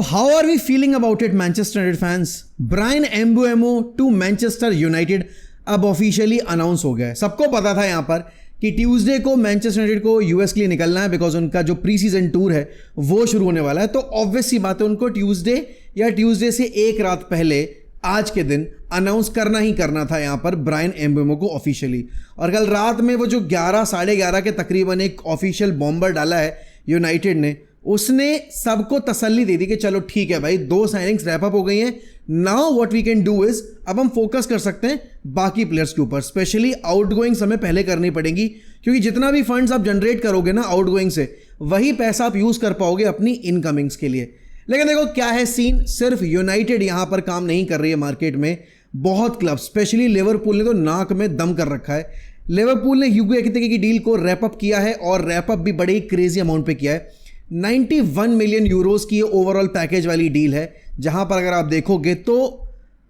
how are we feeling about it, Manchester United fans? Bryan Mbeumo to Manchester United अब officially announce हो गया है। सबको पता था यहाँ पर कि ट्यूसडे को मैनचेस्टर यूनाइटेड को यूएस के लिए निकलना है, बिकॉज उनका जो प्री सीजन टूर है वो शुरू होने वाला है। तो ऑब्वियस सी बात है, उनको ट्यूसडे या ट्यूसडे से एक रात पहले आज के दिन अनाउंस करना ही करना था यहाँ पर ब्रायन एम्बेमो को ऑफिशियली। और कल रात में वो जो 11 साढ़े 11 के तकरीबन एक ऑफिशियल बॉम्बर डाला है यूनाइटेड ने, उसने सबको तसल्ली दे दी कि चलो ठीक है भाई, 2 साइनिंग्स रैप अप हो गई हैं। Now what we can do is, अब हम फोकस कर सकते हैं बाकी प्लेयर्स के ऊपर, स्पेशली आउटगोइंग्स हमें पहले करनी पड़ेगी, क्योंकि जितना भी फंड्स आप जनरेट करोगे ना आउटगोइंग से, वही पैसा आप यूज कर पाओगे अपनी इनकमिंग्स के लिए। लेकिन देखो क्या है सीन, सिर्फ यूनाइटेड यहां पर काम नहीं कर रही है मार्केट में, बहुत क्लब स्पेशली लिवरपूल ने तो नाक में दम कर रखा है। लिवरपूल ने ह्यूगो एकिटिके की डील को रैप अप किया है, और रैप अप भी बड़े क्रेजी अमाउंट पे किया है। 91 मिलियन यूरोस की ओवरऑल पैकेज वाली डील है, जहां पर अगर आप देखोगे तो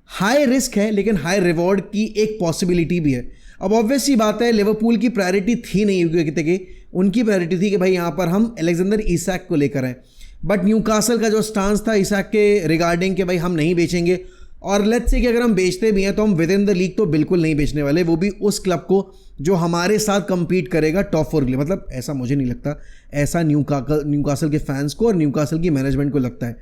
हाई रिस्क है लेकिन हाई रिवॉर्ड की एक पॉसिबिलिटी भी है। अब ऑब्वियस सी बात है, लिवरपूल की प्रायोरिटी थी नहीं ह्यूगो एकिटिके, उनकी प्रायोरिटी थी कि भाई यहां पर हम अलेक्जेंडर इसाक को लेकर आए। बट न्यूकासल का जो स्टांस था इसाक के रिगार्डिंग कि भाई हम नहीं बेचेंगे, और लेट्स से कि अगर हम बेचते भी हैं तो हम विद इन द लीग तो बिल्कुल नहीं बेचने वाले, वो भी उस क्लब को जो हमारे साथ कंपीट करेगा टॉप 4 के लिए। मतलब ऐसा मुझे नहीं लगता, ऐसा न्यूकासल के फैंस को और न्यूकासल की मैनेजमेंट को लगता है।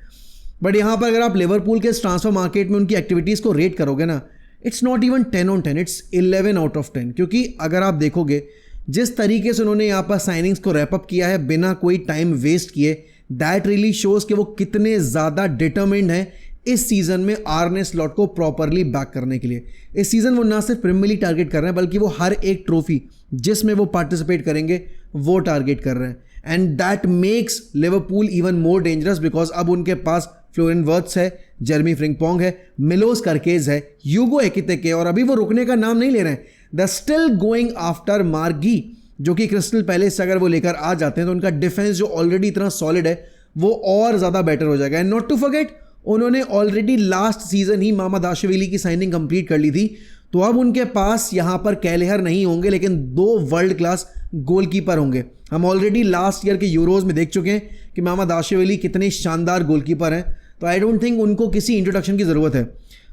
बट यहाँ पर अगर आप लिवरपूल के ट्रांसफर मार्केट में उनकी एक्टिविटीज़ को रेट करोगे ना, it's not even 10 on 10, it's 11 out of 10। क्योंकि अगर आप देखोगे जिस तरीके से उन्होंने यहाँ पर साइनिंग्स को रैप अप किया है बिना कोई टाइम वेस्ट किए, दैट रियली शोज कि वो कितने ज़्यादा डिटर्मिन्ड हैं इस सीज़न में आर्ने स्लॉट को प्रॉपरली बैक करने के लिए। इस सीज़न वो ना सिर्फ प्रीमियर लीग टारगेट कर रहे हैं, बल्कि वो हर एक ट्रॉफी जिसमें वो पार्टिसिपेट करेंगे वो टारगेट कर रहे हैं। And that makes Liverpool even more dangerous, because अब उनके पास फ्लोरिन वर्ट्स है, जेरेमी फ्रिंकपोंग है, मिलोस कर्केज है, ह्यूगो एकिटिके, और अभी वो रुकने का नाम नहीं ले रहे हैं। द स्टिल गोइंग आफ्टर मार्गी, जो कि क्रिस्टल पैलेस से अगर वो लेकर आ जाते हैं तो उनका डिफेंस जो ऑलरेडी इतना सॉलिड है वो और ज़्यादा बेटर हो जाएगा। एंड नॉट टू फॉरगेट, उन्होंने ऑलरेडी लास्ट सीजन ही मामादाशविली की साइनिंग कंप्लीट कर ली थी, तो अब उनके पास यहाँ पर कैलेहर नहीं होंगे लेकिन 2 वर्ल्ड क्लास गोलकीपर होंगे। हम ऑलरेडी लास्ट ईयर के यूरोज में देख चुके हैं कि मामादाशविली कितने शानदार गोलकीपर हैं, तो आई डोंट थिंक उनको किसी इंट्रोडक्शन की ज़रूरत है।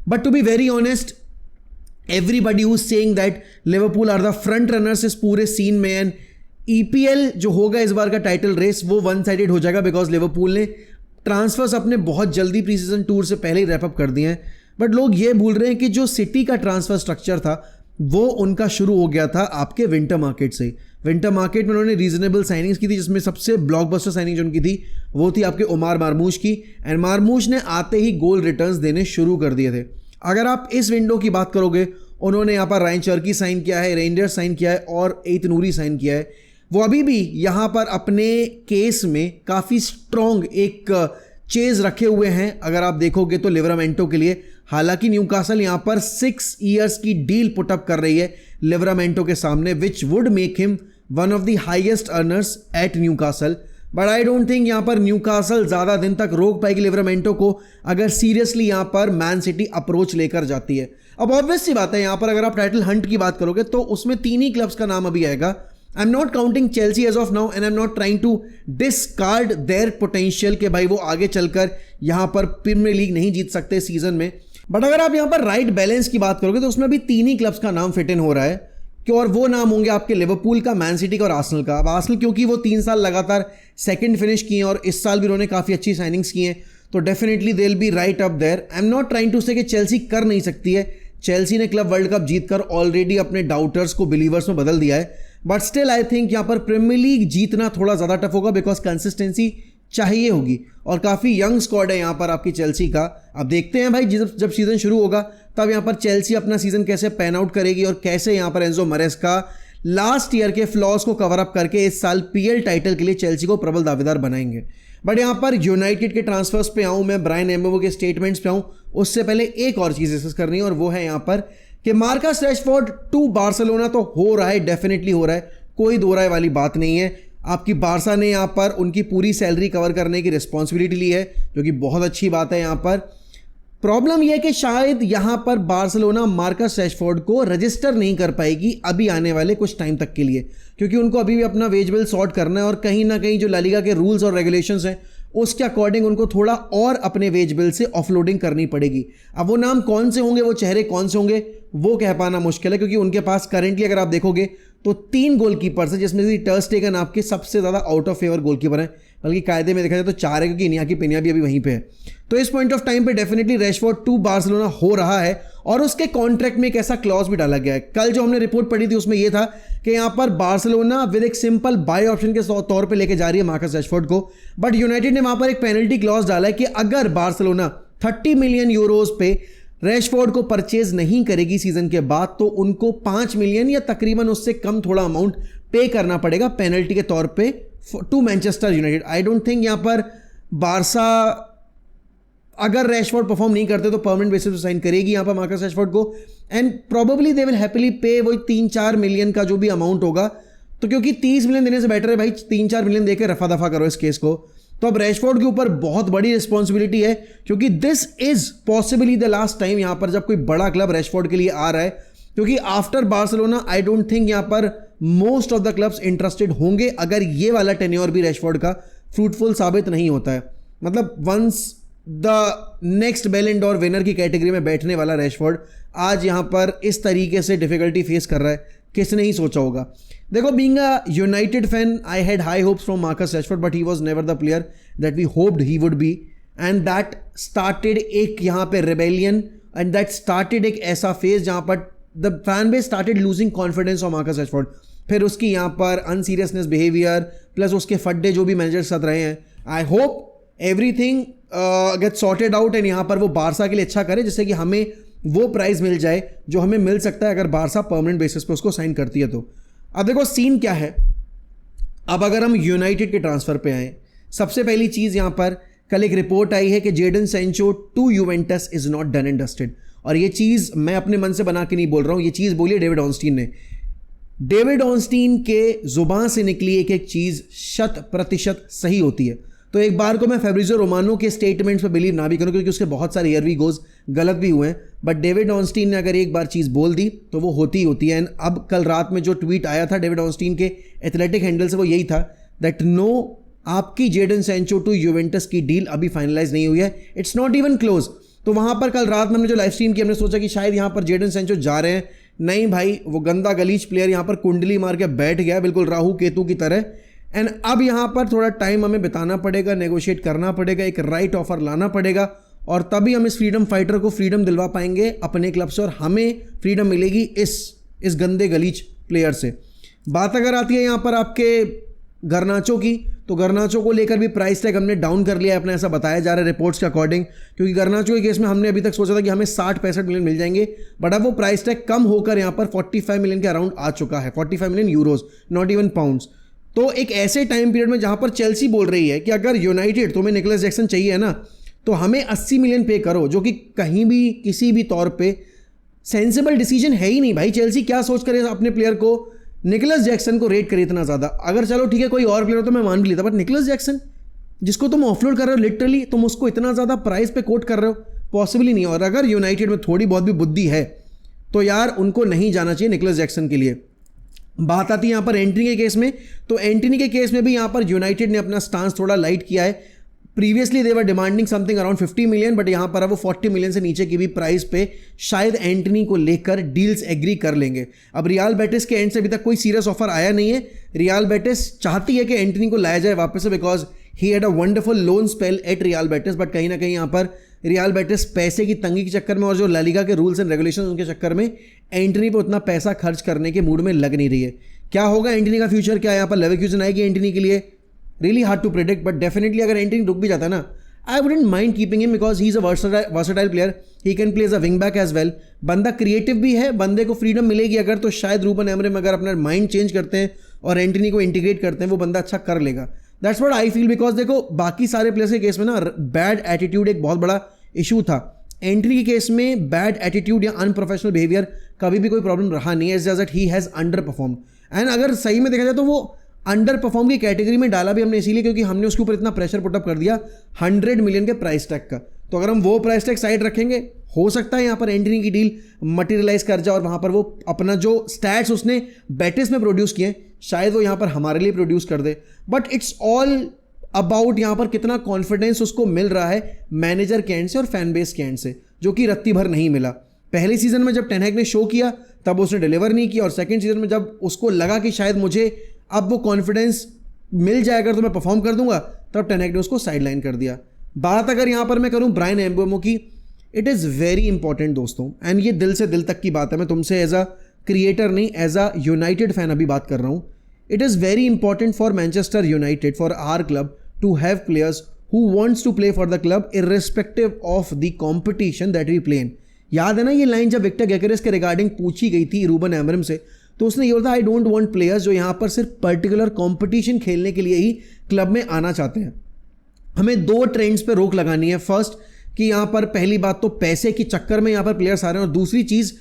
But to be very honest, everybody who is saying that Liverpool are the front runners इस पूरे सीन में, एंड ईपीएल जो होगा इस बार का टाइटल रेस वो वन साइडेड हो जाएगा, बिकॉज लिवरपूल ने ट्रांसफर्स अपने बहुत जल्दी प्री सीजन टूर से पहले ही रैप अप कर दिए हैं। बट लोग ये भूल रहे हैं कि जो सिटी का ट्रांसफर स्ट्रक्चर था वो उनका शुरू हो गया था आपके विंटर मार्केट से। विंटर मार्केट में उन्होंने रीजनेबल साइनिंग्स की थी, जिसमें सबसे ब्लॉकबस्टर साइनिंग जो उनकी थी वो थी आपके उमार मारमूश की, एंड मारमूश ने आते ही गोल रिटर्न्स देने शुरू कर दिए थे। अगर आप इस विंडो की बात करोगे, उन्होंने यहाँ पर रायन चर्की साइन किया है, रेंजर्स साइन किया है और एत नूरी साइन किया है। वो अभी भी यहाँ पर अपने केस में काफ़ी स्ट्रॉन्ग एक चेज रखे हुए हैं अगर आप देखोगे तो लिवरामेंटो के लिए। हालांकि न्यूकासल यहाँ पर 6 years की डील पुटअप कर रही है लिवरामेंटो के सामने, which would make him one of the highest earners at Newcastle. But I don't think यहाँ पर न्यूकासल ज़्यादा दिन तक रोक पाएगी लिवरामेंटो को, अगर सीरियसली यहाँ पर मैन सिटी अप्रोच लेकर जाती है। अब ऑब्वियस सी बात है, यहाँ पर अगर आप टाइटल हंट की बात करोगे तो उसमें 3 ही क्लब्स का नाम अभी आएगा। I am not counting Chelsea as of now, and I am not trying to discard their potential कि भाई वो आगे चलकर यहाँ पर प्रीमियर लीग नहीं जीत सकते सीजन में। बट अगर आप यहाँ पर राइट बैलेंस की बात करोगे तो उसमें भी 3 ही क्लब्स का नाम फिट इन हो रहा है, कि और वो नाम होंगे आपके लिवरपूल का, मैन सिटी का और आर्सेनल का। अब आर्सेनल क्योंकि वो 3 साल लगातार सेकंड फिनिश किए हैं और इस साल भी उन्होंने काफ़ी अच्छी साइनिंग्स की हैं, तो definitely they will be right up there. I am not trying to say कि चेल्सी कर नहीं सकती है, चेल्सी ने क्लब वर्ल्ड कप जीतकर ऑलरेडी अपने डाउटर्स को बिलीवर्स में बदल दिया है। बट स्टिल आई थिंक यहाँ पर प्रीमियर लीग जीतना थोड़ा ज़्यादा टफ होगा, बिकॉज कंसिस्टेंसी चाहिए होगी, और काफ़ी यंग स्क्वाड है यहाँ पर आपकी चेल्सी का। अब देखते हैं भाई जब सीजन शुरू होगा तब यहाँ पर चेल्सी अपना सीजन कैसे पैन आउट करेगी और कैसे यहाँ पर एंजो मरेस्का लास्ट ईयर के फ्लॉज को कवर अप करके इस साल पीएल टाइटल के लिए चेल्सी को प्रबल दावेदार बनाएंगे। बट यहाँ पर यूनाइटेड के ट्रांसफर्स पे आऊँ मैं, ब्रायन एम्बेमो के स्टेटमेंट्स पे आऊँ, उससे पहले एक और चीज़ डिस्कस करनी है, और वो है यहाँ पर कि मार्कस रैशफोर्ड टू बार्सिलोना तो हो रहा है, डेफिनेटली हो रहा है, कोई दो राय वाली बात नहीं है। आपकी बार्सा ने यहाँ पर उनकी पूरी सैलरी कवर करने की रिस्पॉन्सिबिलिटी ली है, जो कि बहुत अच्छी बात है। यहाँ पर प्रॉब्लम यह है कि शायद यहाँ पर बार्सिलोना मार्कस रैशफोर्ड को रजिस्टर नहीं कर पाएगी अभी आने वाले कुछ टाइम तक के लिए, क्योंकि उनको अभी भी अपना वेज बिल सॉर्ट करना है, और कहीं ना कहीं जो ला लीगा के रूल्स और रेगुलेशंस हैं उसके अकॉर्डिंग उनको थोड़ा और अपने वेज बिल से ऑफलोडिंग करनी पड़ेगी। अब वो नाम कौन से होंगे, वो चेहरे कौन से होंगे, वो कह पाना मुश्किल है, क्योंकि उनके पास करेंटली अगर आप देखोगे तो 3 गोलकीपर्स हैं, जिसमें से टर स्टेगन आपके सबसे ज़्यादा आउट ऑफ फेवर गोलकीपर हैं, बल्कि कायदे में देखा जाए तो 4 है, क्योंकि इनियाकी पेनिया भी अभी वहीं पे है। तो इस पॉइंट ऑफ टाइम पे डेफिनेटली रैशफोर्ड टू बार्सिलोना हो रहा है, और उसके कॉन्ट्रैक्ट में एक ऐसा क्लॉज भी डाला गया है। कल जो हमने रिपोर्ट पढ़ी थी उसमें यह था कि यहाँ पर बार्सिलोना विद एक सिंपल बाय ऑप्शन के तौर पे लेके जा रही है मार्कस रैशफोर्ड को, बट यूनाइटेड ने वहां पर एक पेनल्टी क्लॉज डाला है कि अगर बार्सिलोना 30 मिलियन यूरोज पे रैशफोर्ड को परचेज नहीं करेगी सीजन के बाद, तो उनको 5 मिलियन या तकरीबन उससे कम थोड़ा अमाउंट पे करना पड़ेगा पेनल्टी के तौर पे to Manchester United. I don't think यहां पर बारसा अगर रैशफोर्ड परफॉर्म नहीं करते तो परमानेंट बेसिस पे साइन करेगी यहां पर मार्कस रैशफोर्ड को, and probably they will happily पे वही 3-4 मिलियन का जो भी अमाउंट होगा। तो क्योंकि 30 मिलियन देने से बेटर है भाई 3-4 मिलियन देकर रफा दफा करो इस केस को। तो अब रैशफोर्ड के ऊपर बहुत बड़ी रिस्पॉन्सिबिलिटी है, क्योंकि this is possibly the last time यहां पर जब कोई बड़ा क्लब रैशफोर्ड के लिए आ रहा है, क्योंकि after Barcelona I don't think यहां पर most of the clubs interested होंगे अगर ये वाला टेन्योर भी रैशफोर्ड का फ्रूटफुल साबित नहीं होता है। मतलब once the next Ballon d'Or winner की कैटेगरी में बैठने वाला रैशफोर्ड आज यहां पर इस तरीके से डिफिकल्टी फेस कर रहा है, किसने ही सोचा होगा। देखो, being a United fan I had high hopes from Marcus Rashford, but he was never the player that we hoped he would be, and that started एक यहां पे रेबेलियन, एंड दैट स्टार्टेड एक ऐसा फेज जहां पर the fan base started losing confidence on Marcus Rashford. फिर उसकी यहां पर अनसीरियसनेस बिहेवियर प्लस उसके फड्डे जो भी मैनेजर के साथ रहे हैं, I hope everything get sorted out and यहाँ पर वो बारसा के लिए अच्छा करे, जिससे कि हमें वो प्राइस मिल जाए जो हमें मिल सकता है अगर बारसा परमानेंट बेसिस पे उसको साइन करती है। तो अब देखो सीन क्या है। अब अगर हम यूनाइटेड के ट्रांसफर पे आए, सबसे पहली चीज यहाँ पर कल एक रिपोर्ट आई है कि Jadon Sancho to Juventus is not done and dusted, और ये चीज मैं अपने मन से बना के नहीं बोल रहा हूं, ये चीज बोली डेविड ऑर्नस्टीन ने। डेविड ऑर्नस्टीन के जुबान से निकली एक एक चीज 100% सही होती है। तो एक बार को मैं फैब्रिज़ियो रोमानो के स्टेटमेंट्स पर बिलीव ना भी करूं, क्योंकि उसके बहुत सारे एयरवी गोज गलत भी हुए हैं, बट डेविड ऑर्नस्टीन ने अगर एक बार चीज़ बोल दी तो वो होती ही होती है। एंड अब कल रात में जो ट्वीट आया था डेविड ऑर्नस्टीन के एथलेटिक हैंडल से, वो यही था दैट नो, आपकी जेडन सैंचो टू यूवेंटस की डील अभी फाइनलाइज नहीं हुई है, इट्स नॉट इवन क्लोज। तो वहां पर कल रात में हमने जो लाइव स्ट्रीम की, हमने सोचा कि शायद यहां पर जेडन सैंचो जा रहे हैं, नहीं भाई, वो गंदा गलीच प्लेयर यहां पर कुंडली मार के बैठ गया बिल्कुल राहु केतु की तरह। एंड अब यहां पर थोड़ा टाइम हमें बिताना पड़ेगा, नेगोशिएट करना पड़ेगा, एक राइट ऑफर लाना पड़ेगा, और तभी हम इस फ्रीडम फाइटर को फ्रीडम दिलवा पाएंगे अपने क्लब से, और हमें फ्रीडम मिलेगी इस गंदे गलीच प्लेयर से। बात अगर आती है यहां पर आपके गर्नाचो की, तो गर्नाचो को लेकर भी प्राइस टैग हमने डाउन कर लिया है अपना, ऐसा बताया जा रहा है रिपोर्ट्स के अकॉर्डिंग, क्योंकि गर्नाचो के केस में हमने अभी तक सोचा था कि हमें 60-65 मिलियन मिल जाएंगे, बट अब वो प्राइस टैग कम होकर यहां पर 45 मिलियन के अराउंड आ चुका है, 45 million euros, not even pounds. तो एक ऐसे टाइम पीरियड में जहां पर चेल्सी बोल रही है कि अगर यूनाइटेड तुम्हें निकोलस जैक्सन चाहिए है ना, तो हमें 80 मिलियन पे करो, जो कि कहीं भी किसी भी तौर पे सेंसिबल डिसीजन है ही नहीं भाई। चेल्सी क्या सोच करे अपने प्लेयर को निकोलस जैक्सन को रेट करे इतना ज़्यादा। अगर चलो ठीक है कोई और प्लेयर हो तो मैं मान भी लेता, बट निकोलस जैक्सन जिसको तुम ऑफलोड कर रहे हो लिटरली, तुम उसको इतना ज़्यादा प्राइस पे कोट कर रहे हो, पॉसिबल ही नहीं। और अगर यूनाइटेड में थोड़ी बहुत भी बुद्धि है तो यार उनको नहीं जाना चाहिए निकोलस जैक्सन के लिए। बात आती है यहाँ पर एंटनी के केस में, तो एंटनी के केस में भी यहाँ पर यूनाइटेड ने अपना स्टांस थोड़ा लाइट किया है। Previously they were demanding something around 50 million, but यहाँ पर अब वो 40 मिलियन से नीचे की भी प्राइस पे शायद एंटनी को लेकर डील्स एग्री कर लेंगे। अब रियल बेटिस के एंड से अभी तक कोई सीरियस ऑफर आया नहीं है। रियल बेटिस चाहती है कि एंटनी को लाया जाए वापस से, because he had a wonderful loan spell eight real Betis, but कहीं ना कहीं यहाँ पर रियल बेटिस पैसे की तंगी के चक्कर में और जो ला लीगा के रूल्स एंड रेगुलेशन उनके चक्कर में एंटनी पे उतना पैसा खर्च करने के मूड में लग नहीं रही है। क्या होगा एंटनी का फ्यूचर, क्या यहाँ पर लेवरक्यूजन आएगी एंटनी के लिए, really hard to predict. But definitely अगर एंटनी रुक भी जाता है ना, I wouldn't mind keeping him, because he is a versatile player, he can play as a wing back as well. बंदा क्रिएटिव भी है, बंदे को फ्रीडम मिलेगी अगर, तो शायद रूबन एमरेम अगर अपना माइंड चेंज करते हैं और एंटनी को इंटीग्रेट करते हैं, वो बंदा अच्छा कर लेगा। That's what I feel, because देखो बाकी सारे प्लेयर्स के केस में ना बैड एटीट्यूड एक बहुत बड़ा इशू था। एंट्री के केस में बैड एटीट्यूड या अनप्रोफेशनल बिहेवियर कभी भी कोई प्रॉब्लम रहा नहीं है, just that he has under perform. And अगर सही में देखा जाए तो वो अंडर परफॉर्म की कैटेगरी में डाला भी हमने इसीलिए क्योंकि हमने उसके ऊपर इतना प्रेशर पुटअप कर दिया 100 मिलियन के प्राइस टैग का। तो अगर हम वो प्राइस टैग साइड रखेंगे, हो सकता है यहाँ पर एंट्री की डील मटेरियलाइज कर जाए और वहाँ पर वो अपना जो स्टैट्स उसने बेटिस में प्रोड्यूस किए शायद वो यहाँ पर हमारे लिए प्रोड्यूस कर दे। बट इट्स ऑल अबाउट यहाँ पर कितना कॉन्फिडेंस उसको मिल रहा है मैनेजर के एंड से और फैन बेस के एंड से, जो कि रत्ती भर नहीं मिला। पहले सीजन में जब टेन हैग ने शो किया तब उसने डिलीवर नहीं किया, और सेकंड सीजन में जब उसको लगा कि शायद मुझे अब वो कॉन्फिडेंस मिल जाएगा तो मैं परफॉर्म कर दूंगा, तब टेन हैग ने उसको साइडलाइन कर दिया। बात अगर यहाँ पर मैं करूँ ब्रायन एम्बुएमो की, इट इज़ वेरी इंपॉर्टेंट दोस्तों, एंड ये दिल से दिल तक की बात है, मैं तुमसे एज अ क्रिएटर नहीं एज अ यूनाइटेड फैन अभी बात कर रहा हूँ। It is very important for Manchester United, for our club to have players who wants to play for the club irrespective of the competition that we play in. याद है ना ये line जब विक्टर gyökeres के regarding पूछी गई थी Ruben एमरम से, तो उसने ये बोला था आई डोंट वांट प्लेयर्स जो यहाँ पर सिर्फ पर्टिकुलर कॉम्पिटिशन खेलने के लिए ही क्लब में आना चाहते हैं। हमें दो ट्रेंड्स पे रोक लगानी है। फर्स्ट कि यहाँ पर पहली बात तो पैसे के चक्कर में यहाँ पर प्लेयर्स आ रहे हैं, और दूसरी चीज़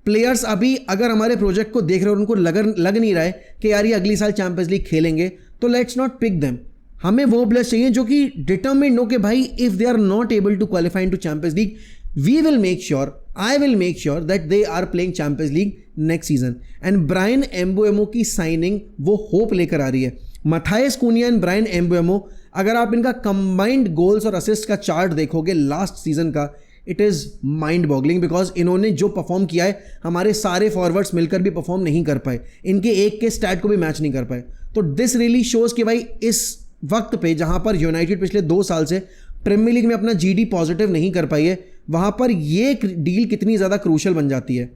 प्लेयर्स अभी अगर हमारे प्रोजेक्ट को देख रहे हो और उनको लग नहीं रहा है कि यार ये अगली साल चैंपियंस लीग खेलेंगे, तो लेट्स नॉट पिक देम। हमें वो प्लेयर्स चाहिए जो कि डिटरमिन्ड हो कि भाई if they are not able to qualify into Champions League, we will make sure, I will make sure that they are playing Champions League next season. And Bryan Mbeumo की signing वो hope लेकर आ रही है। मैथायस कुनिया and Bryan एम्बुएमो, अगर आप इनका combined goals और assist का चार्ट देखोगे लास्ट सीजन का, it is mind boggling, because इन्होंने जो परफॉर्म किया है हमारे सारे फॉरवर्ड्स मिलकर भी परफॉर्म नहीं कर पाए, इनके एक के स्टैट को भी मैच नहीं कर पाए। तो दिस रियली शोज कि भाई इस वक्त पे जहां पर यूनाइटेड पिछले 2 साल से प्रीमियर लीग में अपना जीडी पॉजिटिव नहीं कर पाई है, वहां पर ये डील कितनी ज़्यादा क्रूशल बन जाती है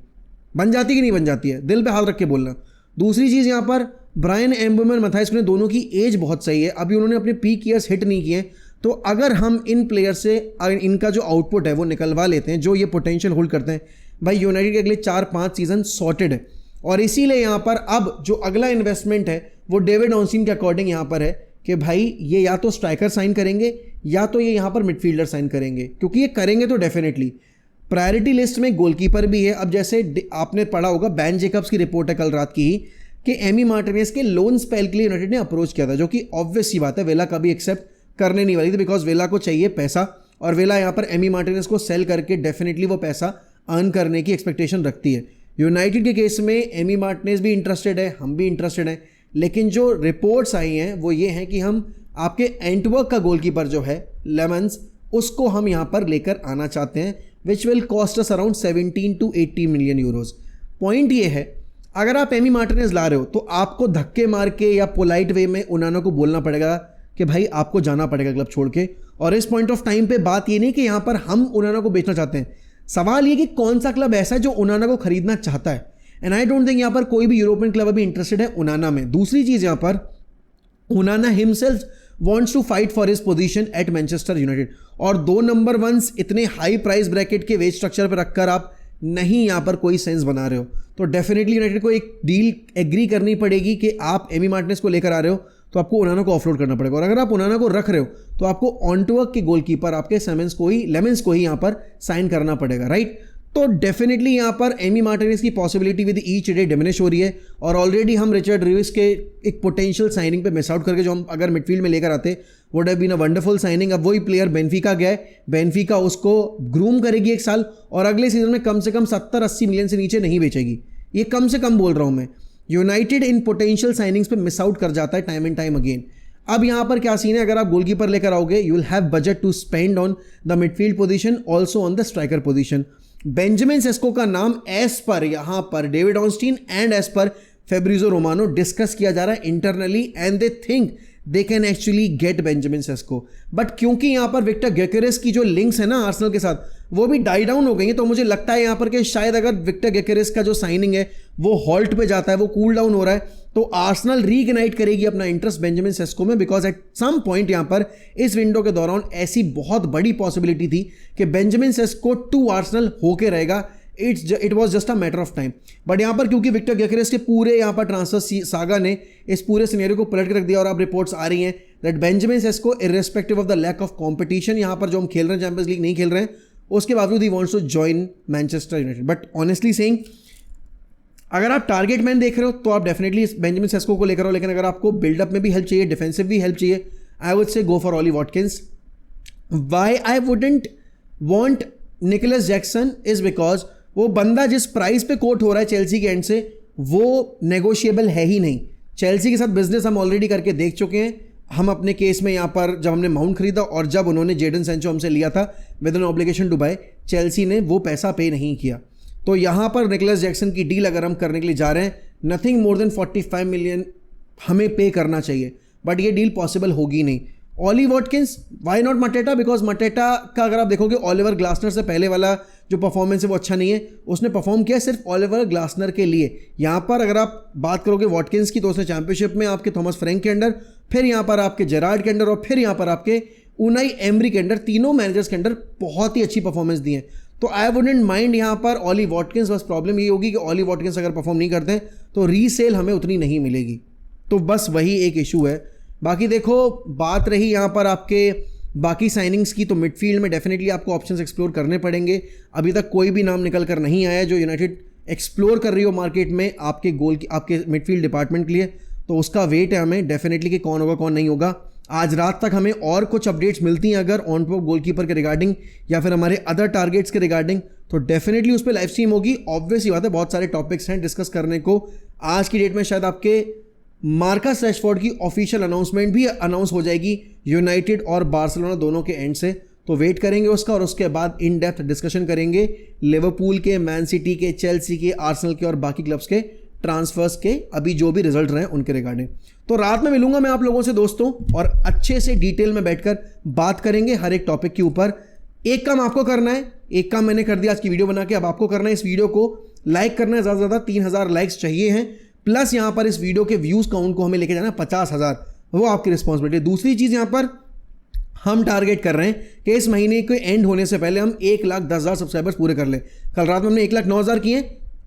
कि नहीं बन जाती है, दिल पे हाथ रख के बोलना। दूसरी चीज़ यहाँ पर ब्रायन एम्बुएमो और मैथायस कुनिया दोनों की एज बहुत सही है, अभी उन्होंने अपने पीक ईयर्स हिट नहीं किए, तो अगर हम इन प्लेयर से इनका जो आउटपुट है वो निकलवा लेते हैं, जो ये पोटेंशियल होल्ड करते हैं, भाई यूनाइटेड के अगले 4-5 सीजन सॉर्टेड है। और इसीलिए यहाँ पर अब जो अगला इन्वेस्टमेंट है वो डेविड ऑर्नस्टीन के अकॉर्डिंग यहाँ पर है कि भाई ये या तो स्ट्राइकर साइन करेंगे या तो ये यहाँ पर मिडफील्डर साइन करेंगे, क्योंकि ये करेंगे तो डेफिनेटली प्रायोरिटी लिस्ट में गोलकीपर भी है। अब जैसे आपने पढ़ा होगा बैन जेकब्स की रिपोर्ट है कल रात की ही कि एमी मार्टिनेज के लोन स्पेल के लिए यूनाइटेड ने अप्रोच किया था, जो कि ऑब्वियस सी बात है वेला कभी एक्सेप्ट करने नहीं वाली थी, बिकॉज वेला को चाहिए पैसा, और वेला यहाँ पर एमी मार्टिनेज को सेल करके डेफिनेटली वो पैसा अर्न करने की एक्सपेक्टेशन रखती है। यूनाइटेड के केस में एमी मार्टिनेज भी इंटरेस्टेड है, हम भी इंटरेस्टेड हैं, लेकिन जो रिपोर्ट्स आई हैं वो ये हैं कि हम आपके एंटवर्क का गोलकीपर जो है लेमन्स, उसको हम यहाँ पर लेकर आना चाहते हैं, which will cost us around 17 to 18 million euros. Point ये है, अगर आप एमी मार्टिनेज ला रहे हो तो आपको धक्के मार के या पोलाइट वे में उनाना को बोलना पड़ेगा कि भाई आपको जाना पड़ेगा क्लब छोड़ के। और इस पॉइंट ऑफ टाइम पे बात ये नहीं कि यहाँ पर हम उनाना को बेचना चाहते हैं, सवाल ये कि कौन सा क्लब ऐसा है जो उनाना को खरीदना चाहता है, एंड आई डोंट थिंक यहाँ पर कोई भी यूरोपियन क्लब अभी इंटरेस्टेड है उनाना में। दूसरी चीज़ यहाँ पर उनाना himself wants to fight for his position at Manchester United, और 2 नंबर 1s इतने हाई प्राइस ब्रैकेट के वेज स्ट्रक्चर पर रखकर आप नहीं यहाँ पर कोई सेंस बना रहे हो, तो डेफिनेटली यूनाइटेड को एक डील एग्री करनी पड़ेगी कि आप एमी मार्टिनेज को लेकर आ रहे हो तो आपको उनाना को ऑफलोड करना पड़ेगा, और अगर आप उनाना को रख रहे हो तो आपको ऑनटवर्क के गोलकीपर आपके लेमन्स को ही यहाँ पर साइन करना पड़ेगा, राइट। तो डेफिनेटली यहाँ पर एमी मार्टिनेज की possibility with each day diminish हो रही है, और ऑलरेडी हम रिचर्ड रीव्स के एक पोटेंशियल साइनिंग पे मिस आउट करके जो हम अगर मिडफील्ड में लेकर आते would have been a wonderful signing. अब वही प्लेयर बेनफिका गया है, बेनफिका उसको ग्रूम करेगी 1 साल और अगले सीजन में कम से कम 70-80 मिलियन से नीचे नहीं बेचेगी, ये कम से कम बोल रहा हूँ मैं। यूनाइटेड इन पोटेंशियल साइनिंग्स पे मिस आउट कर जाता है टाइम एंड टाइम अगेन। अब यहाँ पर क्या सीन है, अगर आप गोलकीपर लेकर आओगे you will have budget to spend on the midfield position, also on the striker position. Benjamin Sesko का नाम एज पर यहाँ पर David Ornstein and as per Fabrizio Romano discuss किया जा रहा है internally, and they think they can actually get Benjamin Sesko. But क्योंकि यहाँ पर विक्टर gyökeres की जो लिंक्स है ना आर्सेनल के साथ वो भी डाई डाउन हो गई हैं, तो मुझे लगता है यहाँ पर कि शायद अगर विक्टर gyökeres का जो साइनिंग है वो हॉल्ट पे जाता है, वो कूल डाउन हो रहा है, तो आर्सेनल रीइग्नाइट करेगी अपना इंटरेस्ट बेंजामिन सेस्को में, बिकॉज एट सम पॉइंट यहाँ पर इस विंडो के दौरान ऐसी बहुत बड़ी पॉसिबिलिटी थी कि बेंजामिन सेस्को टू आर्सेनल होके रहेगा। It was just a matter of time. But यहाँ पर क्योंकि विक्टर gyökeres के पूरे यहाँ पर ट्रांसफर सागा ने इस पूरे सिनेरियो को पलट के रख दिया, और अब रिपोर्ट्स आ रही हैं that Benjamin Sesko irrespective of the lack of competition, यहाँ पर जो हम खेल रहे हैं चैंपियंस लीग नहीं खेल रहे हैं, उसके बावजूद he wants to join Manchester United. But honestly saying अगर आप टारगेट मैन देख रहे हो तो आप डेफिनेटली बेंजामिन सेस्को को लेकर हो, लेकिन अगर आपको बिल्डअप में भी हेल्प चाहिए, डिफेंसिव भी हेल्प चाहिए, I would say go for Ollie Watkins. Why I wouldn't want Nicolas Jackson is because वो बंदा जिस प्राइस पे कोट हो रहा है चेल्सी के एंड से वो नेगोशिएबल है ही नहीं। चेल्सी के साथ बिजनेस हम ऑलरेडी करके देख चुके हैं, हम अपने केस में यहाँ पर जब हमने माउंट खरीदा और जब उन्होंने जेडन सैंचो हमसे लिया था with an obligation to buy, Chelsea ने वो पैसा पे नहीं किया। तो यहाँ पर निकोलस जैक्सन की डील अगर हम करने के लिए जा रहे हैं, नथिंग मोर देन 45 मिलियन हमें पे करना चाहिए, बट ये डील पॉसिबल होगी नहीं। ऑली वॉटकिंस, वाई नॉट मटेटा? बिकॉज मटेटा का अगर आप देखोगे ओलिवर ग्लासनर से पहले वाला जो परफॉर्मेंस है वो अच्छा नहीं है, उसने परफॉर्म किया सिर्फ ओलिवर ग्लासनर के लिए। यहाँ पर अगर आप बात करोगे वॉटकिंस की तो उसने चैंपियनशिप में आपके थॉमस फ्रैंक के अंडर, फिर यहाँ पर आपके जेरार्ड के अंडर और फिर यहाँ पर आपके उनाई एमरी के अंडर, तीनों मैनेजर्स के अंडर बहुत ही अच्छी परफॉर्मेंस दी है। तो आई वुडेंट माइंड यहाँ पर ऑली वॉटकिंस। बस प्रॉब्लम ये होगी कि ऑली वॉटकिंस अगर परफॉर्म नहीं करते हैं तो रीसेल हमें उतनी नहीं मिलेगी, तो बस वही एक इशू है। बाकी देखो, बात रही यहाँ पर आपके बाकी साइनिंग्स की, तो मिडफील्ड में डेफिनेटली आपको ऑप्शंस एक्सप्लोर करने पड़ेंगे। अभी तक कोई भी नाम निकल कर नहीं आया जो यूनाइटेड एक्सप्लोर कर रही हो मार्केट में आपके गोल की, आपके मिडफील्ड डिपार्टमेंट के लिए, तो उसका वेट है हमें डेफिनेटली कि कौन होगा कौन नहीं होगा। आज रात तक हमें और कुछ अपडेट्स मिलती हैं अगर ऑन टॉप गोलकीपर के रिगार्डिंग या फिर हमारे अदर टारगेट्स के रिगार्डिंग, तो डेफिनेटली उस पर लाइव स्ट्रीम होगी। ऑब्वियस ही बात है, बहुत सारे टॉपिक्स हैं डिस्कस करने को। आज की डेट में शायद आपके मार्कस रैशफोर्ड की ऑफिशियल अनाउंसमेंट भी अनाउंस हो जाएगी यूनाइटेड और बार्सिलोना दोनों के एंड से, तो वेट करेंगे उसका और उसके बाद इन डेप्थ डिस्कशन करेंगे लिवरपूल के, मैन सिटी के, चेल्सी के, आर्सेनल के और बाकी क्लब्स के ट्रांसफर्स के अभी जो भी रिजल्ट रहे उनके रिगार्डिंग। तो रात में मिलूंगा मैं आप लोगों से दोस्तों और अच्छे से डिटेल में बैठकर बात करेंगे हर एक टॉपिक के ऊपर। एक काम आपको करना है, एक काम मैंने कर दिया आज की वीडियो बना के, अब आपको करना है इस वीडियो को लाइक करना है, ज़्यादा से ज़्यादा 3000 लाइक्स चाहिए हैं, प्लस यहाँ पर इस वीडियो के व्यूज़ काउंट को हमें लेके जाना है 50,000, वो आपकी रिस्पॉन्सिबिलिटी है। दूसरी चीज़ यहाँ पर हम टारगेट कर रहे हैं कि इस महीने के एंड होने से पहले हम 1,10,000 सब्सक्राइबर्स पूरे कर ले। कल रात में हमने 1,09,000 किए,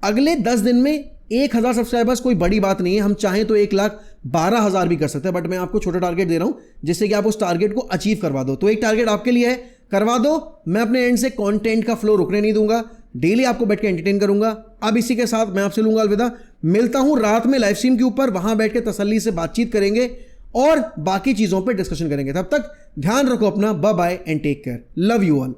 अगले 10 दिन में 1,000 सब्सक्राइबर्स कोई बड़ी बात नहीं है, हम चाहें तो 1,12,000 भी कर सकते हैं, बट मैं आपको छोटा टारगेट दे रहा हूं जिससे कि आप उस टारगेट को अचीव करवा दो। तो एक टारगेट आपके लिए है, करवा दो। मैं अपने एंड से कंटेंट का फ्लो रुकने नहीं दूंगा, डेली आपको बैठ के एंटरटेन करूंगा। अब इसी के साथ मैं आपसे लूंगा अलविदा, मिलता हूं रात में लाइव स्ट्रीम के ऊपर, वहां बैठ के तसल्ली से बातचीत करेंगे और बाकी चीजों पर डिस्कशन करेंगे। तब तक ध्यान रखो अपना, bye bye and take care, love you all.